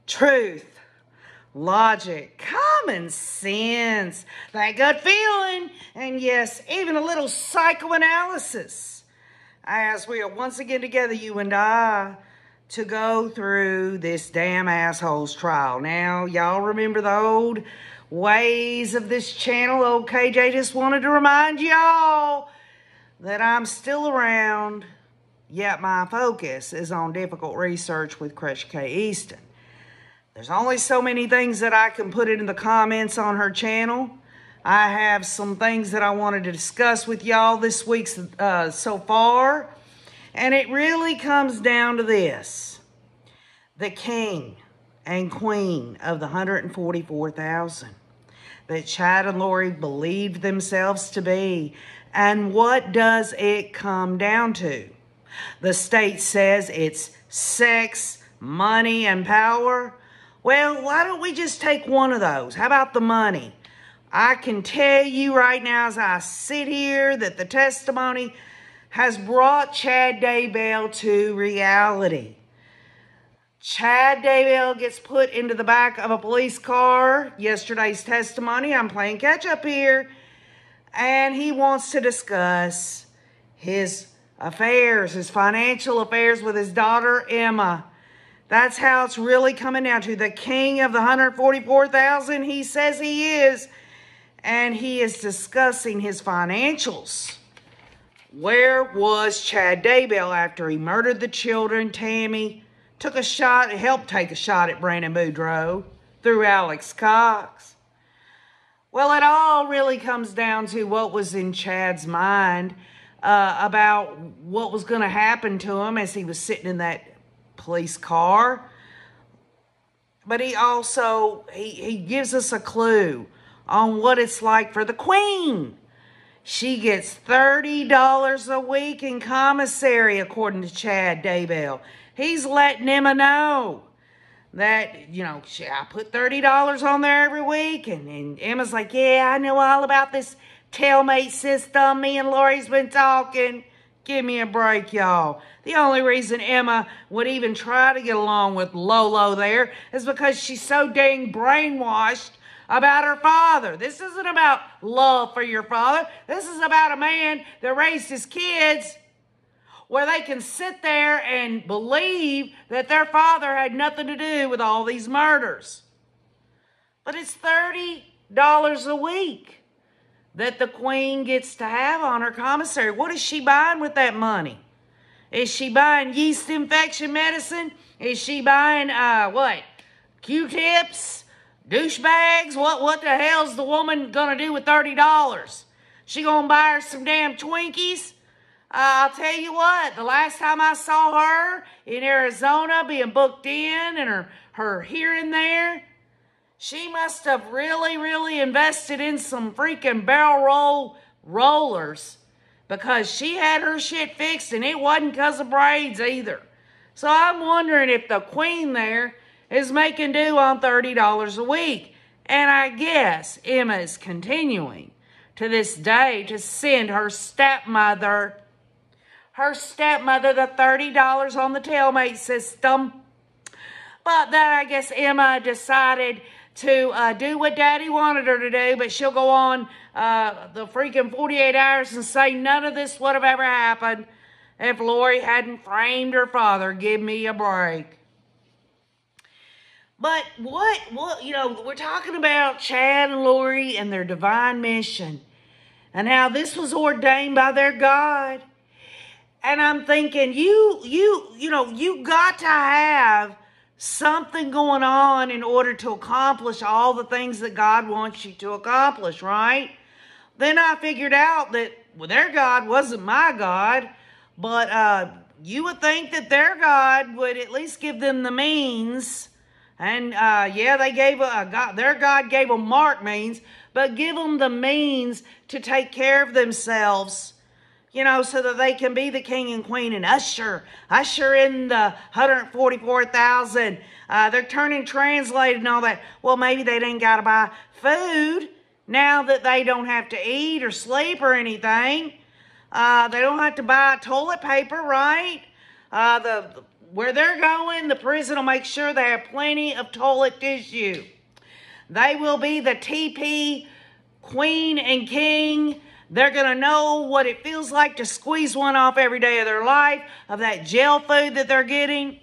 truth, logic, common sense, that gut feeling, and yes, even a little psychoanalysis. As we are once again together, you and I, to go through this damn asshole's trial. Now, y'all remember the old ways of this channel? Old KJ just wanted to remind y'all that I'm still around, yet my focus is on difficult research with Crutch K. Easton. There's only so many things that I can put in the comments on her channel. I have some things that I wanted to discuss with y'all this week so far. And it really comes down to this. The king and queen of the 144,000 that Chad and Lori believed themselves to be. And what does it come down to? The state says it's sex, money, and power. Well, why don't we just take one of those? How about the money? I can tell you right now as I sit here that the testimony has brought Chad Daybell to reality. Chad Daybell gets put into the back of a police car. Yesterday's testimony, I'm playing catch up here. And he wants to discuss his affairs, his financial affairs with his daughter, Emma. That's how it's really coming down to. The king of the 144,000, he says he is. And he is discussing his financials. Where was Chad Daybell after he murdered the children? Tammy helped take a shot at Brandon Boudreaux through Alex Cox. Well, it all really comes down to what was in Chad's mind about what was going to happen to him as he was sitting in that police car. But he also, he gives us a clue on what it's like for the queen. She gets $30 a week in commissary, according to Chad Daybell. He's letting Emma know that, you know, I put $30 on there every week. And Emma's like, yeah, I know all about this tailmate system. Me and Lori's been talking. Give me a break, y'all. The only reason Emma would even try to get along with Lolo there is because she's so dang brainwashed about her father. This isn't about love for your father. This is about a man that raised his kids where they can sit there and believe that their father had nothing to do with all these murders. But it's $30 a week that the queen gets to have on her commissary. What is she buying with that money? Is she buying yeast infection medicine? Is she buying, Q-tips? Douchebags? What the hell's the woman gonna do with $30? She gonna buy her some damn Twinkies? I'll tell you what, the last time I saw her in Arizona being booked in and her hearing there, she must have really invested in some freaking barrel roll rollers because she had her shit fixed and it wasn't because of braids either. So I'm wondering if the queen there is making do on $30 a week. And I guess Emma is continuing to this day to send her stepmother the $30 on the tailmate system. But then I guess Emma decided to do what Daddy wanted her to do, but she'll go on the freaking 48 hours and say none of this would have ever happened if Lori hadn't framed her father. Give me a break. But what, you know, we're talking about Chad and Lori and their divine mission and how this was ordained by their God. And I'm thinking, you got to have something going on in order to accomplish all the things that God wants you to accomplish, right? Then I figured out that, well, their God wasn't my God, but you would think that their God would at least give them the means. And they gave their God gave them mark means, but give them the means to take care of themselves, you know, so that they can be the king and queen and usher in the 144,000. They're turning translated and all that. Well, maybe they didn't got to buy food now that they don't have to eat or sleep or anything. They don't have to buy toilet paper, right? where they're going, the prison will make sure they have plenty of toilet tissue. They will be the TP queen and king. They're going to know what it feels like to squeeze one off every day of their life of that jail food that they're getting.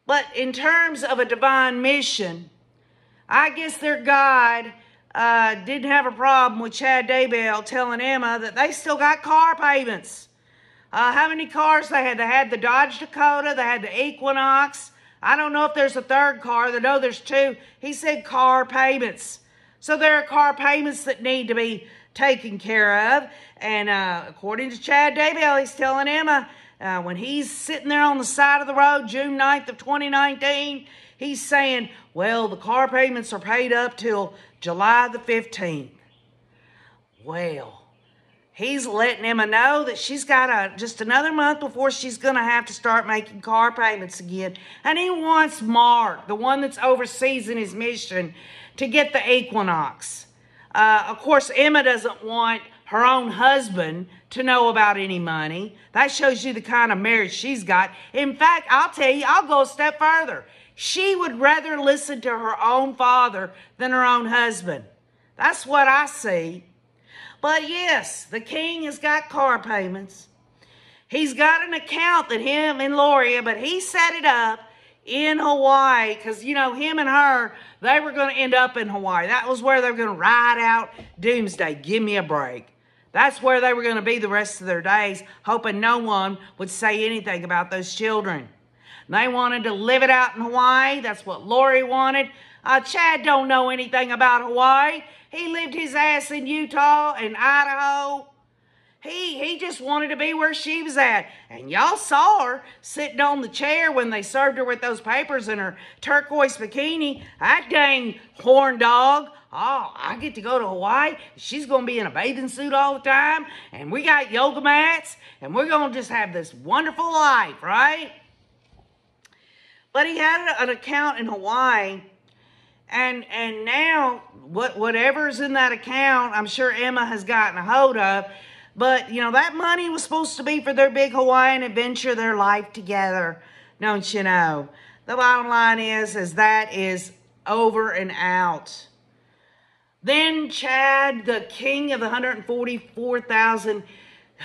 But in terms of a divine mission, I guess their God didn't have a problem with Chad Daybell telling Emma that they still got car payments. How many cars they had? They had the Dodge Dakota. They had the Equinox. I don't know if there's a third car. They know there's two. He said car payments. So there are car payments that need to be taken care of. And according to Chad Daybell, he's telling Emma, when he's sitting there on the side of the road, June 9th of 2019, he's saying, well, the car payments are paid up till July the 15th. Well, he's letting Emma know that she's got just another month before she's going to have to start making car payments again. And he wants Mark, the one that's overseas in his mission, to get the Equinox. Of course, Emma doesn't want her own husband to know about any money. That shows you the kind of marriage she's got. In fact, I'll tell you, I'll go a step further. She would rather listen to her own father than her own husband. That's what I see. But yes, the king has got car payments. He's got an account that him and Lori, but he set it up in Hawaii because, you know, him and her, they were going to end up in Hawaii. That was where they were going to ride out doomsday. Give me a break. That's where they were going to be the rest of their days, hoping no one would say anything about those children. They wanted to live it out in Hawaii. That's what Lori wanted. Chad don't know anything about Hawaii. He lived his ass in Utah and Idaho. He just wanted to be where she was at. And y'all saw her sitting on the chair when they served her with those papers in her turquoise bikini. That dang horn dog. Oh, I get to go to Hawaii. She's going to be in a bathing suit all the time. And we got yoga mats. And we're going to just have this wonderful life, right? But he had an account in Hawaii. And now, whatever's in that account, I'm sure Emma has gotten a hold of. But, you know, that money was supposed to be for their big Hawaiian adventure, their life together. Don't you know? The bottom line is that is over and out. Then Chad, the king of the 144,000,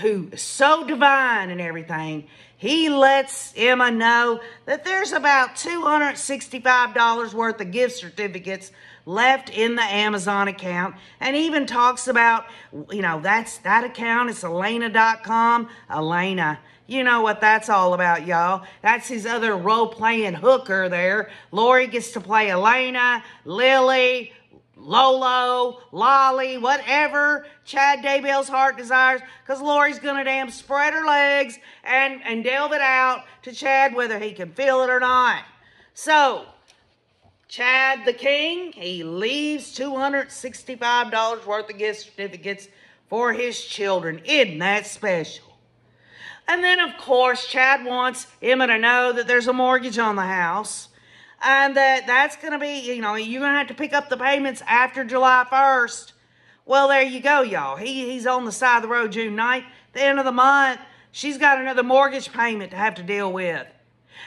who is so divine and everything, he lets Emma know that there's about $265 worth of gift certificates left in the Amazon account, and even talks about, you know, that account is Elena.com. Elena, you know what that's all about, y'all. That's his other role-playing hooker there. Lori gets to play Elena, Lily, Lolo, Lolly, whatever Chad Daybell's heart desires, because Lori's going to damn spread her legs and delve it out to Chad whether he can feel it or not. So, Chad the king, he leaves $265 worth of gift certificates for his children. Isn't that special? And then, of course, Chad wants Emma to know that there's a mortgage on the house. And that's going to be, you know, you're going to have to pick up the payments after July 1st. Well, there you go, y'all. He's on the side of the road June 9th. The end of the month, she's got another mortgage payment to have to deal with.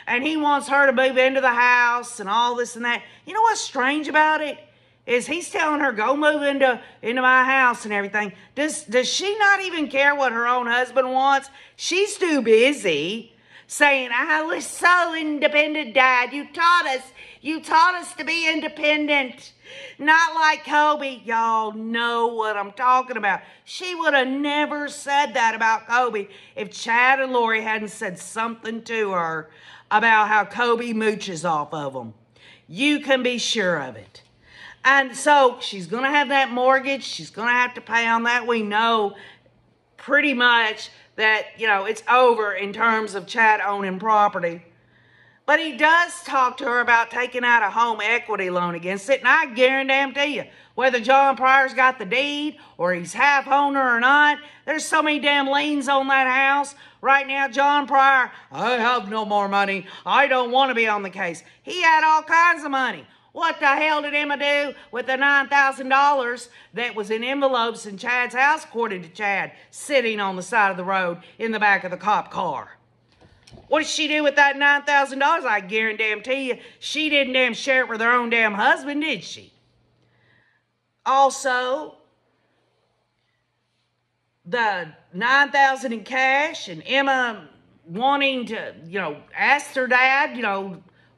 And he wants her to move into the house and all this and that. You know what's strange about it? Is he's telling her, go move into my house and everything. Does she not even care what her own husband wants? She's too busy saying, I was so independent, Dad. You taught us to be independent. Not like Kobe. Y'all know what I'm talking about. She would have never said that about Kobe if Chad and Lori hadn't said something to her about how Kobe mooches off of them. You can be sure of it. And so she's going to have that mortgage. She's going to have to pay on that. We know pretty much that, you know, it's over in terms of Chad owning property. But he does talk to her about taking out a home equity loan against it. And I guarantee you, whether John Pryor's got the deed or he's half owner or not, there's so many damn liens on that house. Right now, John Pryor, I have no more money. I don't want to be on the case. He had all kinds of money. What the hell did Emma do with the $9,000 that was in envelopes in Chad's house, according to Chad, sitting on the side of the road in the back of the cop car? What did she do with that $9,000? I guarantee you, she didn't damn share it with her own damn husband, did she? Also, the $9,000 in cash and Emma wanting to, ask her dad,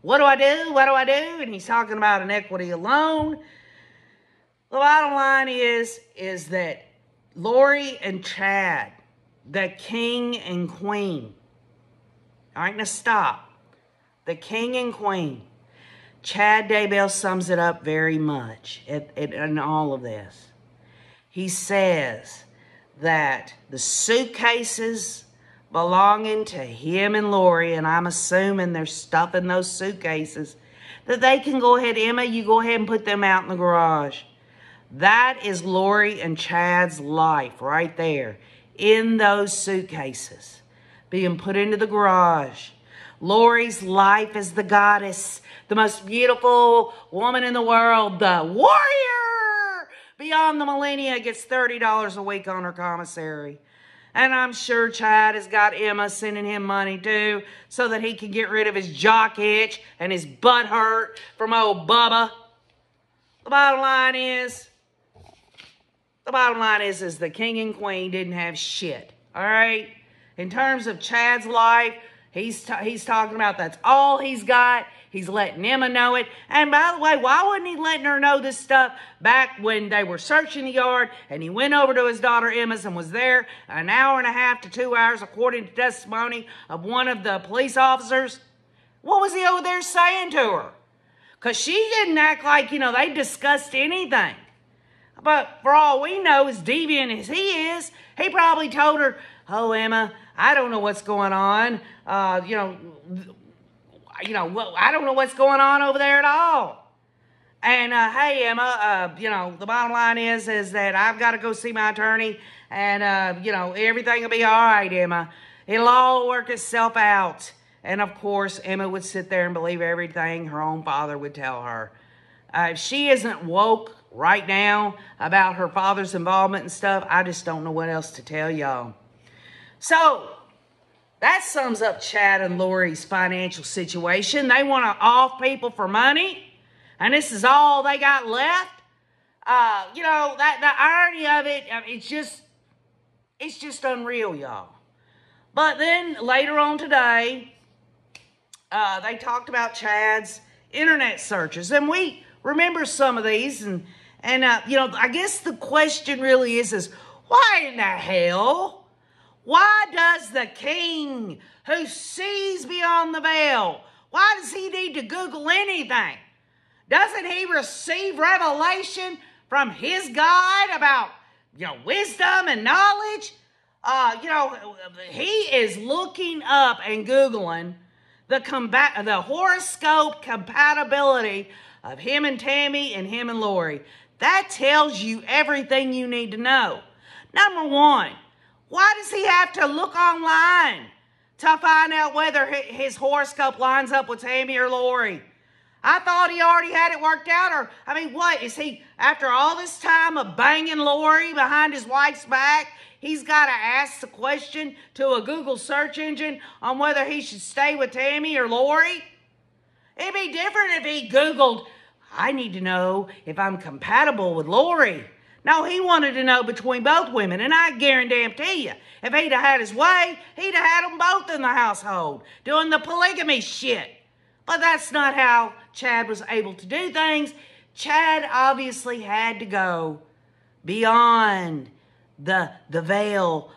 what do I do? What do I do? And he's talking about an equity loan. The bottom line is that Lori and Chad, the king and queen. All right, now stop. The king and queen. Chad Daybell sums it up very much in all of this. He says that the suitcases belonging to him and Lori, and I'm assuming they're stuffing those suitcases, that they can go ahead, Emma, you go ahead and put them out in the garage. That is Lori and Chad's life right there in those suitcases being put into the garage. Lori's life as the goddess, the most beautiful woman in the world, the warrior beyond the millennia, gets $30 a week on her commissary. And I'm sure Chad has got Emma sending him money too, so that he can get rid of his jock itch and his butt hurt from old Bubba. The bottom line is the king and queen didn't have shit, all right? In terms of Chad's life, he's talking about that's all he's got. He's letting Emma know it. And by the way, why wasn't he letting her know this stuff back when they were searching the yard and he went over to his daughter Emma's and was there an hour and a half to 2 hours, according to testimony of one of the police officers? What was he over there saying to her? Because she didn't act like, they discussed anything. But for all we know, as deviant as he is, he probably told her, oh, Emma, I don't know what's going on. I don't know what's going on over there at all. And, hey, Emma, the bottom line is that I've got to go see my attorney. And, everything will be all right, Emma. It'll all work itself out. And, of course, Emma would sit there and believe everything her own father would tell her. If she isn't woke right now about her father's involvement and stuff, I just don't know what else to tell y'all. So, that sums up Chad and Lori's financial situation. They want to off people for money, and this is all they got left. The irony of it, it's just unreal, y'all. But then later on today, they talked about Chad's internet searches, and we remember some of these, and I guess the question really is why in the hell? Why does the king who sees beyond the veil, why does he need to Google anything? Doesn't he receive revelation from his God about, wisdom and knowledge? He is looking up and Googling the horoscope compatibility of him and Tammy and him and Lori. That tells you everything you need to know. Number one, why does he have to look online to find out whether his horoscope lines up with Tammy or Lori? I thought he already had it worked out. Or, what? Is he, after all this time of banging Lori behind his wife's back, he's got to ask the question to a Google search engine on whether he should stay with Tammy or Lori? It'd be different if he Googled, I need to know if I'm compatible with Lori. No, he wanted to know between both women, and I guarantee you, if he'd have had his way, he'd have had them both in the household, doing the polygamy shit. But that's not how Chad was able to do things. Chad obviously had to go beyond the veil,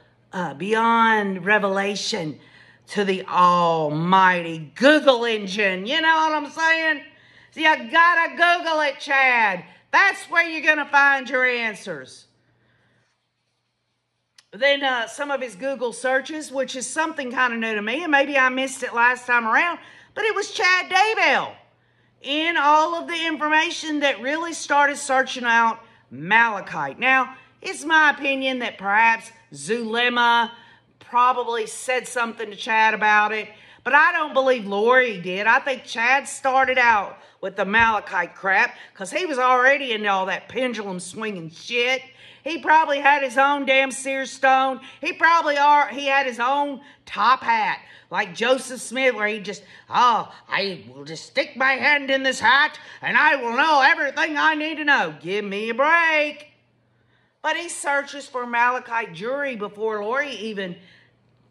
beyond revelation, to the almighty Google engine. You know what I'm saying? So you gotta Google it, Chad. That's where you're going to find your answers. Then some of his Google searches, which is something kind of new to me, and maybe I missed it last time around, but it was Chad Daybell in all of the information that really started searching out Malachite. Now, it's my opinion that perhaps Zulema probably said something to Chad about it, But I don't believe Lori did. I think Chad started out with the Malachite crap because he was already into all that pendulum swinging shit. He probably had his own damn Sears stone. He had his own top hat, like Joseph Smith, where he just, I will just stick my hand in this hat and I will know everything I need to know. Give me a break. But he searches for Malachite jewelry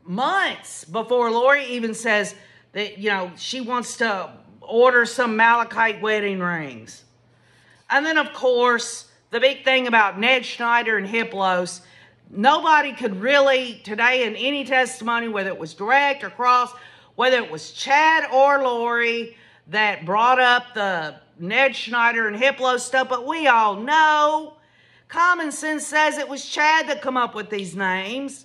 months before Lori even says that, she wants to order some Malachite wedding rings. And then, of course, the big thing about Ned Schneider and Hiplos, nobody could really, today in any testimony, whether it was direct or cross, whether it was Chad or Lori that brought up the Ned Schneider and Hiplos stuff, but we all know, common sense says it was Chad that come up with these names.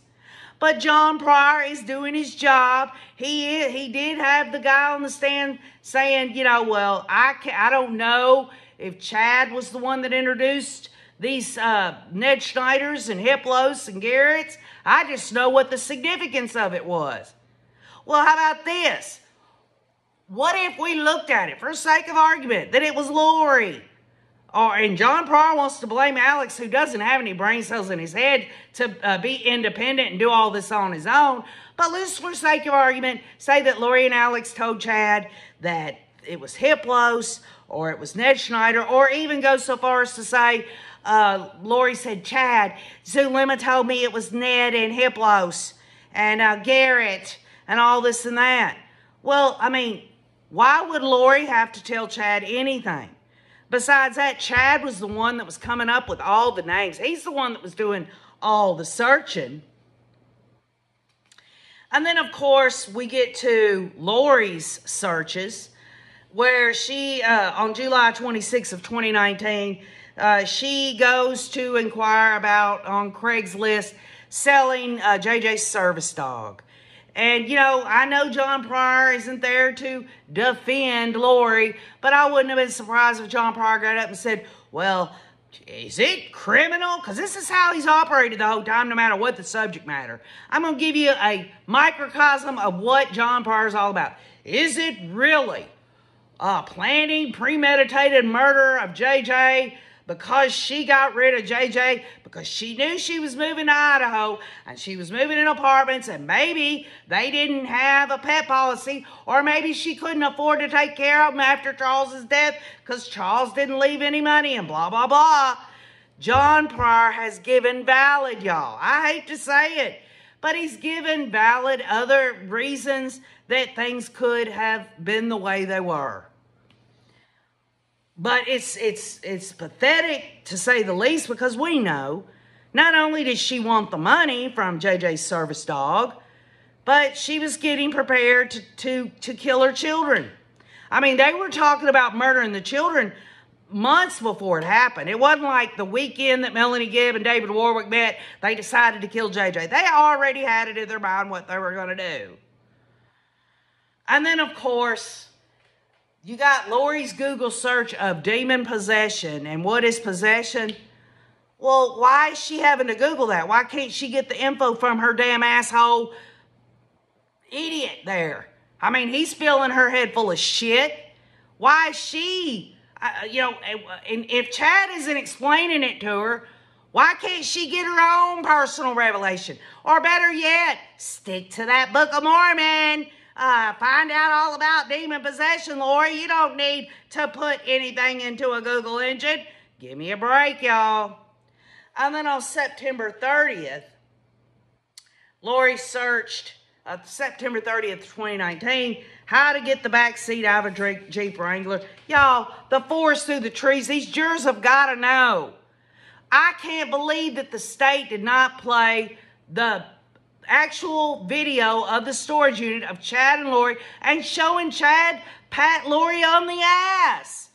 But John Pryor is doing his job. He did have the guy on the stand saying, well, I don't know if Chad was the one that introduced these Ned Schneiders and Hiplos and Garretts. I just know what the significance of it was. Well, how about this? What if we looked at it, for sake of argument, that it was Lori? And John Pryor wants to blame Alex, who doesn't have any brain cells in his head, to be independent and do all this on his own. But let's, for sake of argument, say that Lori and Alex told Chad that it was Hiplos, or it was Ned Schneider, or even go so far as to say, Lori said, Chad, Zulema told me it was Ned and Hiplos and Garrett and all this and that. Well, I mean, why would Lori have to tell Chad anything? Besides that, Chad was the one that was coming up with all the names. He's the one that was doing all the searching. And then, of course, we get to Lori's searches, where she, on July 26th of 2019, she goes to inquire about, on Craigslist, selling JJ's service dog. And, I know John Pryor isn't there to defend Lori, but I wouldn't have been surprised if John Pryor got up and said, well, is it criminal? Because this is how he's operated the whole time, no matter what the subject matter. I'm going to give you a microcosm of what John Pryor is all about. Is it really planning, premeditated murder of JJ because she got rid of JJ because she knew she was moving to Idaho and she was moving in apartments and maybe they didn't have a pet policy, or maybe she couldn't afford to take care of them after Charles's death because Charles didn't leave any money and blah, blah, blah. John Pryor has given valid, y'all. I hate to say it, but he's given valid other reasons that things could have been the way they were. But it's pathetic, to say the least, because we know not only did she want the money from JJ's service dog, but she was getting prepared to kill her children. I mean, they were talking about murdering the children months before it happened. It wasn't like the weekend that Melanie Gibb and David Warwick met, they decided to kill JJ. They already had it in their mind what they were going to do. And then, of course, you got Lori's Google search of demon possession. And what is possession? Well, why is she having to Google that? Why can't she get the info from her damn asshole idiot there? I mean, he's filling her head full of shit. Why is she, and if Chad isn't explaining it to her, why can't she get her own personal revelation? Or better yet, stick to that Book of Mormon. Find out all about demon possession, Lori. You don't need to put anything into a Google engine. Give me a break, y'all. And then on September 30th, Lori searched, September 30th, 2019, how to get the back seat out of a Jeep Wrangler. Y'all, the forest through the trees, these jurors have got to know. I can't believe that the state did not play the actual video of the storage unit of Chad and Lori and showing Chad pat Lori on the ass.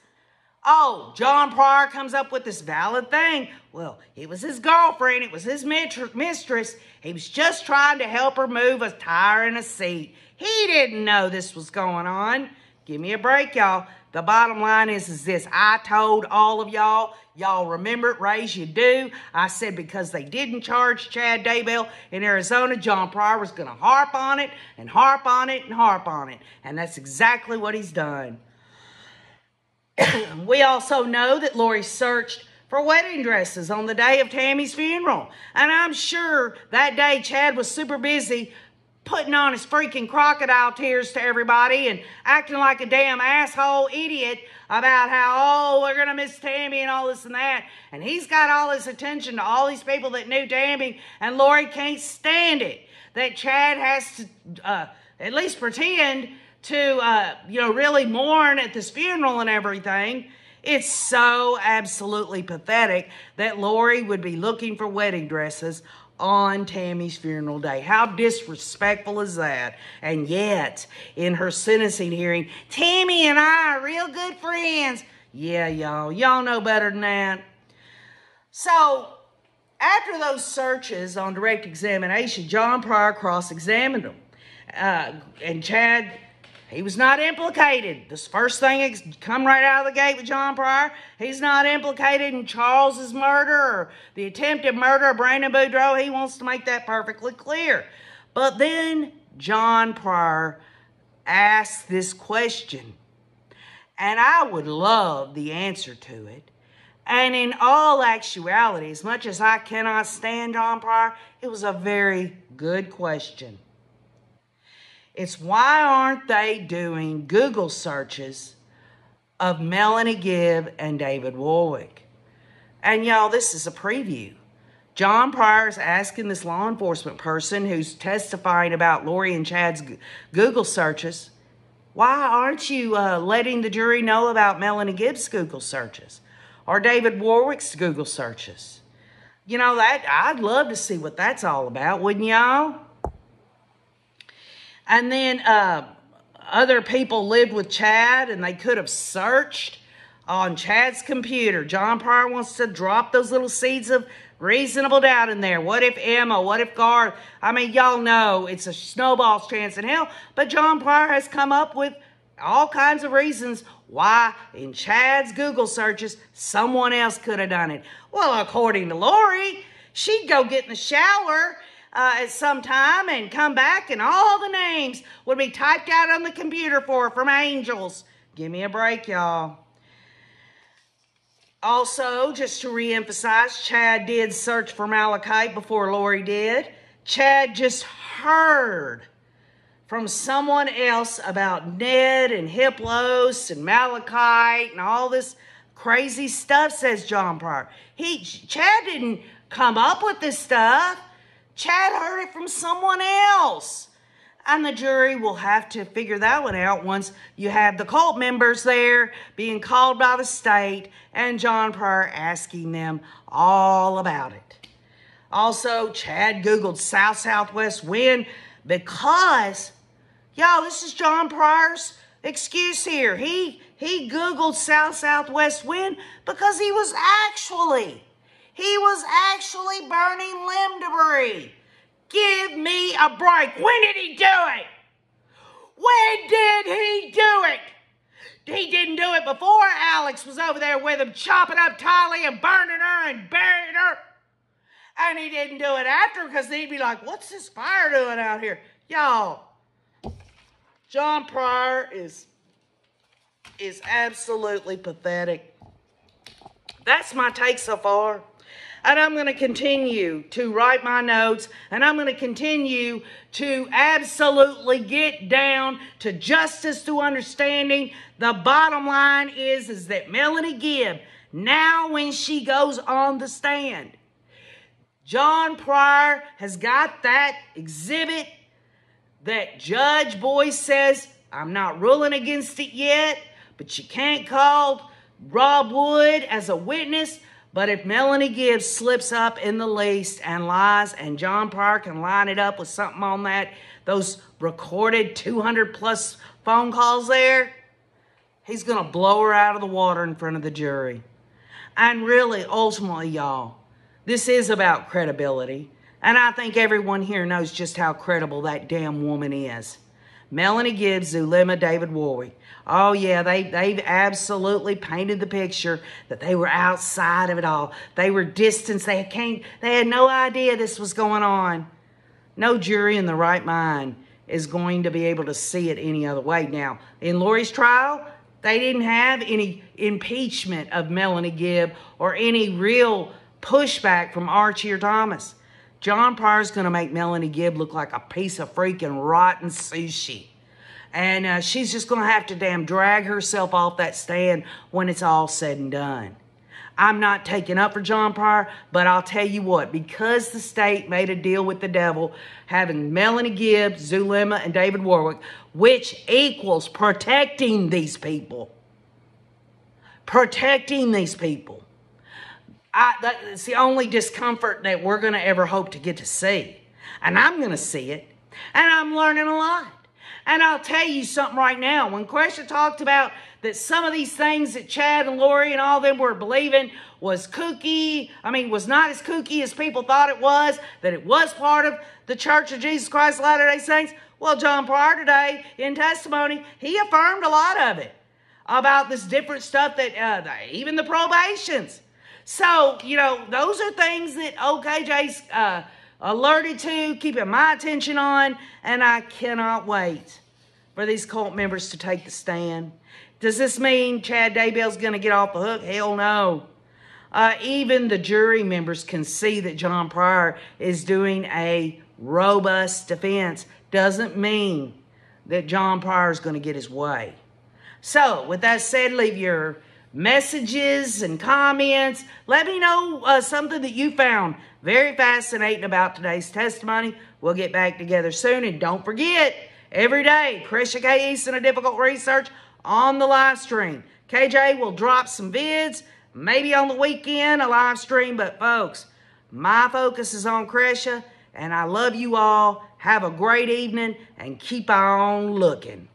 Oh, John Pryor comes up with this valid thing. Well, it was his girlfriend. It was his mistress. He was just trying to help her move a tire in a seat. He didn't know this was going on. Give me a break, y'all. The bottom line is this. I told all of y'all. Y'all remember it, raise you do. I said because they didn't charge Chad Daybell in Arizona, John Pryor was going to harp on it and harp on it and harp on it. And that's exactly what he's done. We also know that Lori searched for wedding dresses on the day of Tammy's funeral. And I'm sure that day Chad was super busy putting on his freaking crocodile tears to everybody and acting like a damn asshole idiot about how, we're going to miss Tammy and all this and that. And he's got all this attention to all these people that knew Tammy, and Lori can't stand it that Chad has to at least pretend to, really mourn at this funeral and everything. It's so absolutely pathetic that Lori would be looking for wedding dresses on Tammy's funeral day. How disrespectful is that? And yet, in her sentencing hearing, Tammy and I are real good friends. Yeah, y'all. Y'all know better than that. So, after those searches on direct examination, John Pryor cross-examined them. And Chad, he was not implicated. This first thing that's come right out of the gate with John Pryor, he's not implicated in Charles's murder or the attempted murder of Brandon Boudreaux. He wants to make that perfectly clear. But then John Pryor asked this question, and I would love the answer to it. And in all actuality, as much as I cannot stand John Pryor, it was a very good question. It's why aren't they doing Google searches of Melanie Gibb and David Warwick? And y'all, this is a preview. John Pryor is asking this law enforcement person who's testifying about Lori and Chad's Google searches, why aren't you letting the jury know about Melanie Gibb's Google searches or David Warwick's Google searches? You know, I'd love to see what that's all about, wouldn't y'all? And then other people lived with Chad, and they could have searched on Chad's computer. John Pryor wants to drop those little seeds of reasonable doubt in there. What if Emma? What if Garth? I mean, y'all know it's a snowball's chance in hell. But John Pryor has come up with all kinds of reasons why in Chad's Google searches someone else could have done it. Well, according to Lori, she'd go get in the shower at some time and come back, and all the names would be typed out on the computer for her from angels. Give me a break, y'all. Also, just to reemphasize, Chad did search for Malachite before Lori did. Chad just heard from someone else about Ned and Hiplos and Malachite and all this crazy stuff, says John Pryor. Chad didn't come up with this stuff. Chad heard it from someone else. And the jury will have to figure that one out once you have the cult members there being called by the state and John Pryor asking them all about it. Also, Chad Googled south-southwest wind because, y'all, this is John Pryor's excuse here. He Googled south-southwest wind because he was actually burning limb debris. Give me a break. When did he do it? When did he do it? He didn't do it before Alex was over there with him chopping up Tylee and burning her and burying her. And he didn't do it after because he'd be like, what's this fire doing out here? Y'all, John Pryor is absolutely pathetic. That's my take so far. And I'm going to continue to write my notes, and I'm going to continue to absolutely get down to justice, to understanding. The bottom line is that Melanie Gibb, now when she goes on the stand, John Pryor has got that exhibit that Judge Boyce says, I'm not ruling against it yet, but you can't call Rob Wood as a witness. But if Melanie Gibbs slips up in the least and lies, and John Pryor can line it up with something on that, those recorded 200+ phone calls there, he's going to blow her out of the water in front of the jury. And really, ultimately, y'all, this is about credibility. And I think everyone here knows just how credible that damn woman is. Melanie Gibbs, Zulema, David Warwick. Oh yeah, they've absolutely painted the picture that they were outside of it all. They were distanced. They had no idea this was going on. No jury in the right mind is going to be able to see it any other way. Now, in Lori's trial, they didn't have any impeachment of Melanie Gibb or any real pushback from Archie or Thomas. John Pryor's going to make Melanie Gibb look like a piece of freaking rotten sushi. And she's just going to have to damn drag herself off that stand when it's all said and done. I'm not taking up for John Pryor, but I'll tell you what, because the state made a deal with the devil, having Melanie Gibbs, Zulema, and David Warwick, which equals protecting these people. Protecting these people. That's the only discomfort that we're going to ever hope to get to see. And I'm going to see it. And I'm learning a lot. And I'll tell you something right now. When Cresha talked about that some of these things that Chad and Lori and all them were believing was kooky, was not as kooky as people thought it was, that it was part of the Church of Jesus Christ of Latter-day Saints, well, John Pryor today, in testimony, he affirmed a lot of it about this different stuff that, even the probations. So, those are things that OKJ's alerted to, keeping my attention on, and I cannot wait for these cult members to take the stand. Does this mean Chad Daybell's going to get off the hook? Hell no. Even the jury members can see that John Pryor is doing a robust defense. Doesn't mean that John Pryor is going to get his way. So, with that said, leave your messages and comments. Let me know something that you found very fascinating about today's testimony. We'll get back together soon. And don't forget, every day, Cresha K. Easton, A Difficult Research on the live stream. KJ will drop some vids, maybe on the weekend, a live stream. But folks, my focus is on Cresha, and I love you all. Have a great evening, and keep on looking.